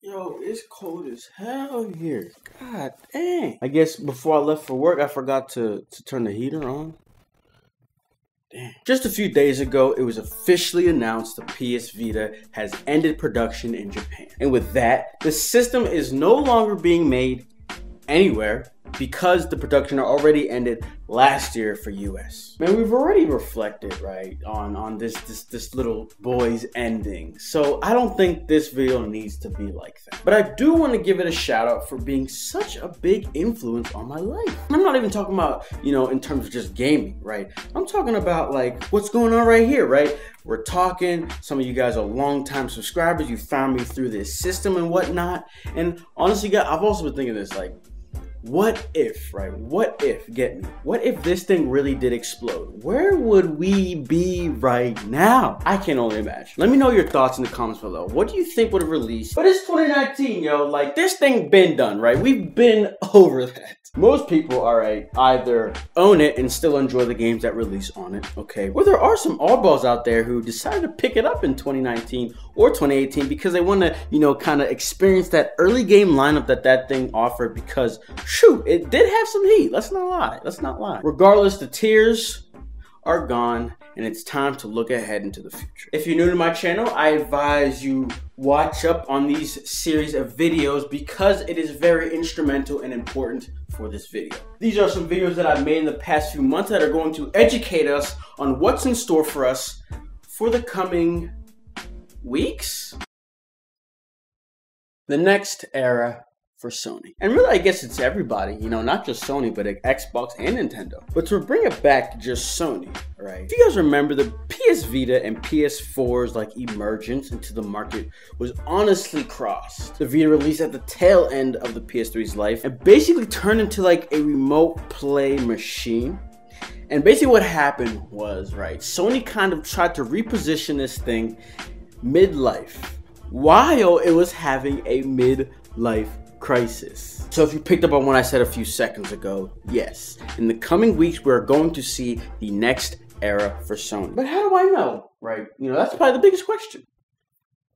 Yo, it's cold as hell here. God dang. I guess before I left for work, I forgot to turn the heater on. Damn. Just a few days ago, it was officially announced the PS Vita has ended production in Japan. And with that, the system is no longer being made anywhere because the production already ended last year for US. Man, we've already reflected, right, on this little boy's ending. So I don't think this video needs to be like that. But I do want to give it a shout out for being such a big influence on my life. I'm not even talking about, in terms of just gaming, right? I'm talking about like what's going on right here, right? We're talking, some of you guys are longtime subscribers. You found me through this system and whatnot. And honestly, guys, I've also been thinking this, like, what if, right? What if, get me? What if this thing really did explode? Where would we be right now? I can only imagine. Let me know your thoughts in the comments below. What do you think would have released? But it's 2019, yo. Like, this thing been done, right? We've been over that. Most people, all right, either own it and still enjoy the games that release on it, okay? Or there are some oddballs out there who decided to pick it up in 2019 or 2018 because they want to, kind of experience that early game lineup that thing offered because, shoot, it did have some heat. Let's not lie. Let's not lie. Regardless, the tears are gone and it's time to look ahead into the future. If you're new to my channel, I advise you watch up on these series of videos because it is very instrumental and important for this video. These are some videos that I've made in the past few months that are going to educate us on what's in store for us for the coming weeks. The next era for Sony. And really, I guess it's everybody, not just Sony, but Xbox and Nintendo. But to bring it back to just Sony, right? If you guys remember, the PS Vita and PS4's like emergence into the market was honestly crossed. The Vita released at the tail end of the PS3's life and basically turned into like a remote play machine. And basically what happened was, right, Sony kind of tried to reposition this thing midlife while it was having a midlife crisis. So if you picked up on what I said a few seconds ago, yes, in the coming weeks, we're going to see the next era for Sony. But how do I know, right? That's probably the biggest question.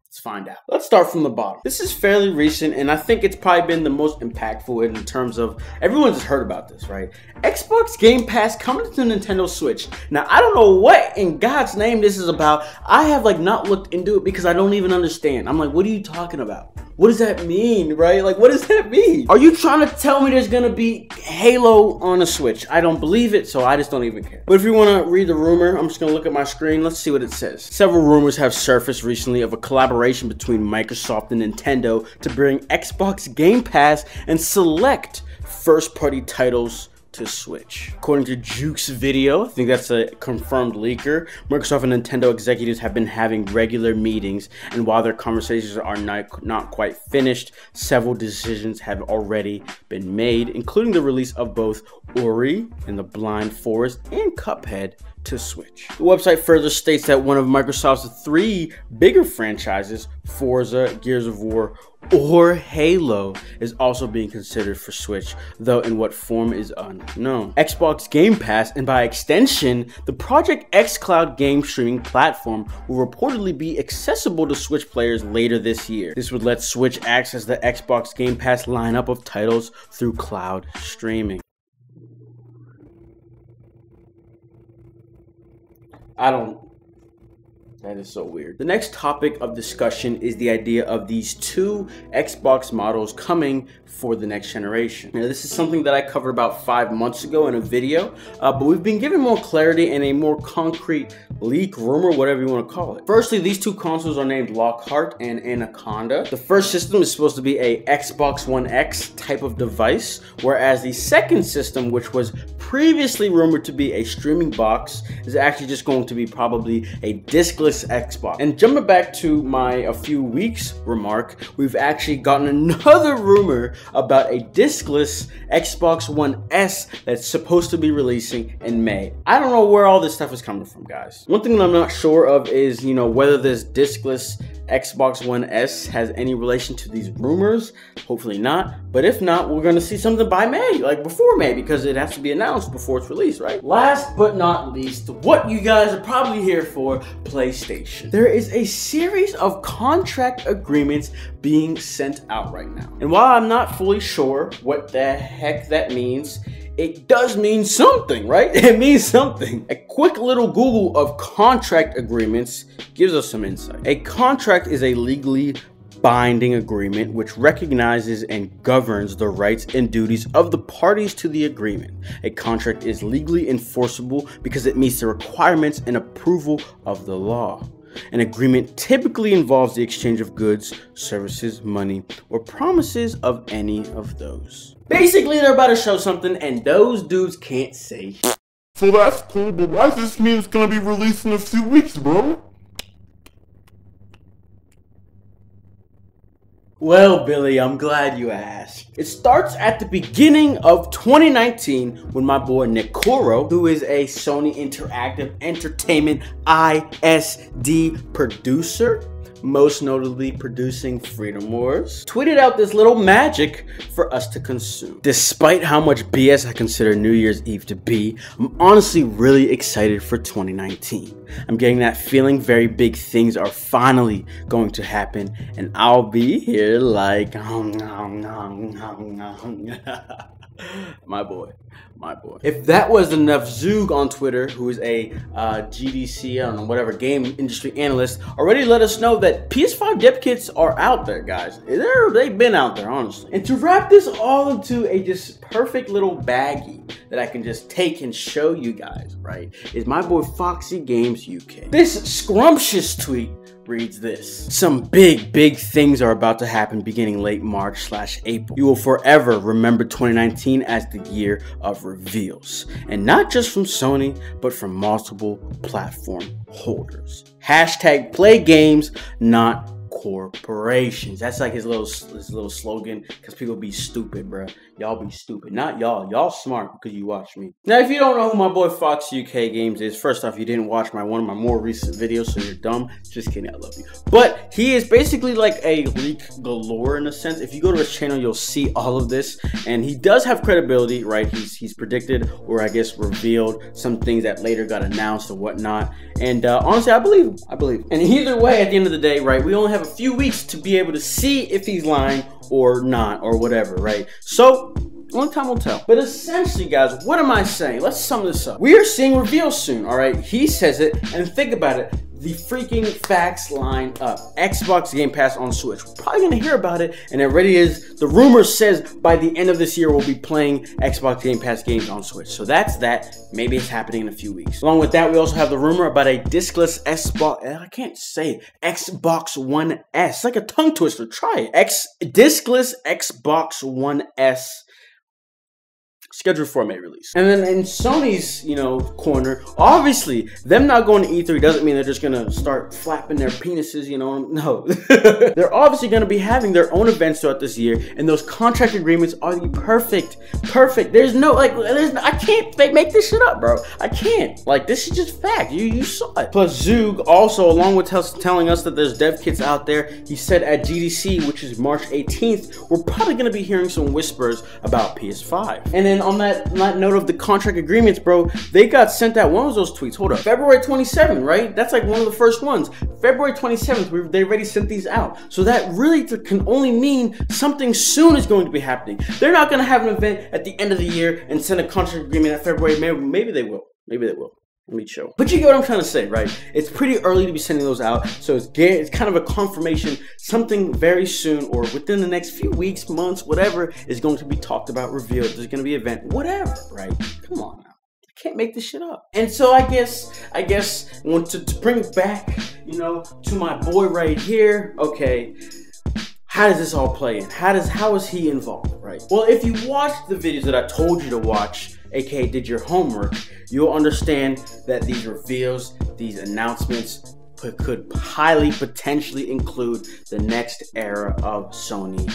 Let's find out. Let's start from the bottom. This is fairly recent, and I think it's probably been the most impactful in terms of everyone's heard about this, right? Xbox Game Pass coming to Nintendo Switch. Now, I don't know what in God's name this is about. I have not looked into it because I don't even understand. I'm like, what are you talking about? What does that mean, right? Like, what does that mean? Are you trying to tell me there's gonna be Halo on a Switch? I don't believe it, so I just don't even care. But if you wanna read the rumor, I'm just gonna look at my screen. Let's see what it says. Several rumors have surfaced recently of a collaboration between Microsoft and Nintendo to bring Xbox Game Pass and select first-party titles to Switch. According to Juke's video, I think that's a confirmed leaker, Microsoft and Nintendo executives have been having regular meetings, and while their conversations are not quite finished, several decisions have already been made, including the release of both Ori and the Blind Forest and Cuphead to Switch. The website further states that one of Microsoft's 3 bigger franchises, Forza, Gears of War, or Halo, is also being considered for Switch, though in what form is unknown. Xbox Game Pass, and by extension, the Project X Cloud game streaming platform, will reportedly be accessible to Switch players later this year. This would let Switch access the Xbox Game Pass lineup of titles through cloud streaming. That is so weird. The next topic of discussion is the idea of these 2 Xbox models coming for the next generation. Now, this is something that I covered about 5 months ago in a video, but we've been given more clarity and a more concrete leak, rumor, whatever you want to call it. Firstly, these 2 consoles are named Lockhart and Anaconda. The first system is supposed to be a Xbox One X type of device, whereas the second system, which was previously rumored to be a streaming box, is actually just going to be probably a discless Xbox. And jumping back to my a few weeks remark, we've actually gotten another rumor about a discless Xbox One S that's supposed to be releasing in May. I don't know where all this stuff is coming from, guys. One thing that I'm not sure of is, whether this discless Xbox One S has any relation to these rumors. Hopefully not. But if not, we're gonna see something by May, like before May, because it has to be announced before it's released, right? Last but not least, what you guys are probably here for, PlayStation. There is a series of contract agreements being sent out right now. And while I'm not fully sure what the heck that means, it does mean something, right? It means something. A quick little Google of contract agreements gives us some insight. A contract is a legally binding agreement which recognizes and governs the rights and duties of the parties to the agreement. A contract is legally enforceable because it meets the requirements and approval of the law. An agreement typically involves the exchange of goods, services, money, or promises of any of those. Basically, they're about to show something, and those dudes can't say. So that's cool, but why does this mean it's gonna be released in a few weeks, bro? Well, Billy, I'm glad you asked. It starts at the beginning of 2019 when my boy Nick Coro, who is a Sony Interactive Entertainment ISD producer, most notably producing Freedom Wars, tweeted out this little magic for us to consume. Despite how much BS I consider New Year's Eve to be, I'm honestly really excited for 2019. I'm getting that feeling very big things are finally going to happen, and I'll be here like my boy. If that was enough, Zoog on Twitter, who is a GDC, I don't know, whatever, game industry analyst, already let us know that PS5 dev kits are out there, guys. They've been out there, honestly. And to wrap this all into a just perfect little baggie that I can just take and show you guys, right, is my boy Foxy Games UK. This scrumptious tweet reads this: some big things are about to happen beginning late March/April. You will forever remember 2019 as the year of reveals, and not just from Sony, but from multiple platform holders. Hashtag play games, not corporations. That's like his little slogan, because people be stupid, bro. Y'all be stupid. Not y'all. Y'all smart because you watch me. Now, if you don't know who my boy Fox UK Games is, first off, you didn't watch one of my more recent videos, so you're dumb. Just kidding, I love you. But he is basically like a leak galore in a sense. If you go to his channel, you'll see all of this, and he does have credibility, right? He's predicted, or I guess revealed, some things that later got announced or whatnot. And honestly, I believe him. And either way, at the end of the day, right, we only have a few weeks to be able to see if he's lying or not, or whatever, right? So only time will tell. But essentially, guys, what am I saying? Let's sum this up. We are seeing reveals soon, all right? He says it, and think about it. The freaking facts line up. Xbox Game Pass on Switch. We're probably gonna hear about it, and it already is. The rumor says by the end of this year, we'll be playing Xbox Game Pass games on Switch. So that's that. Maybe it's happening in a few weeks. Along with that, we also have the rumor about a discless Xbox, I can't say it, Xbox One S. It's like a tongue twister. Try it. Discless Xbox One S, scheduled for a May release. And then in Sony's, corner, obviously, them not going to E3 doesn't mean they're just gonna start flapping their penises, no. They're obviously gonna be having their own events throughout this year, and those contract agreements are the perfect. There's no, I can't make this shit up, bro. I can't. This is just fact. You saw it. Plus, Zoog also, along with telling us that there's dev kits out there, he said at GDC, which is March 18th, we're probably gonna be hearing some whispers about PS5. And then on that note of the contract agreements, bro, they got sent out. One of those tweets, hold up, February 27th, right? That's like one of the first ones. February 27th, they already sent these out. So that really can only mean something soon is going to be happening. They're not going to have an event at the end of the year and send a contract agreement at February. Maybe they will. Let me show. But you get what I'm trying to say, right? It's pretty early to be sending those out, so it's kind of a confirmation. Something very soon, or within the next few weeks, months, whatever, is going to be talked about, revealed. There's going to be an event, whatever, right? Come on now. I can't make this shit up. And so I guess want to bring it back, to my boy right here. Okay, how does this all play in? How is he involved, right? Well, if you watched the videos that I told you to watch, aka did your homework, you'll understand that these reveals, these announcements could highly potentially include the next era of Sony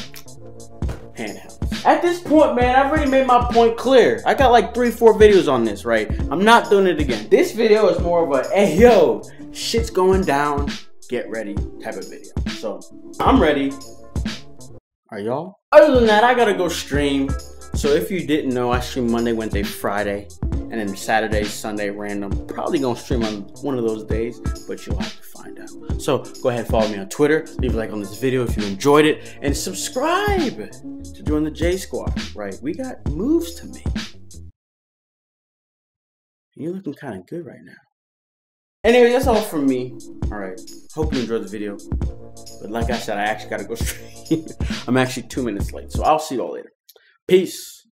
handhelds. At this point, man, I've already made my point clear. I got like 3-4 videos on this, right? I'm not doing it again. This video is more of a, hey, yo, shit's going down. get ready type of video. So I'm ready. Are y'all? Other than that, I gotta go stream. So if you didn't know, I stream Monday, Wednesday, Friday, and then Saturday, Sunday, random. Probably gonna stream on one of those days, but you'll have to find out. So go ahead and follow me on Twitter. Leave a like on this video if you enjoyed it, and subscribe to join the J Squad. Right? We got moves to make. You're looking kind of good right now. Anyway, that's all from me. All right. Hope you enjoyed the video. But like I said, I actually gotta go stream. I'm actually 2 minutes late, so I'll see you all later. Peace.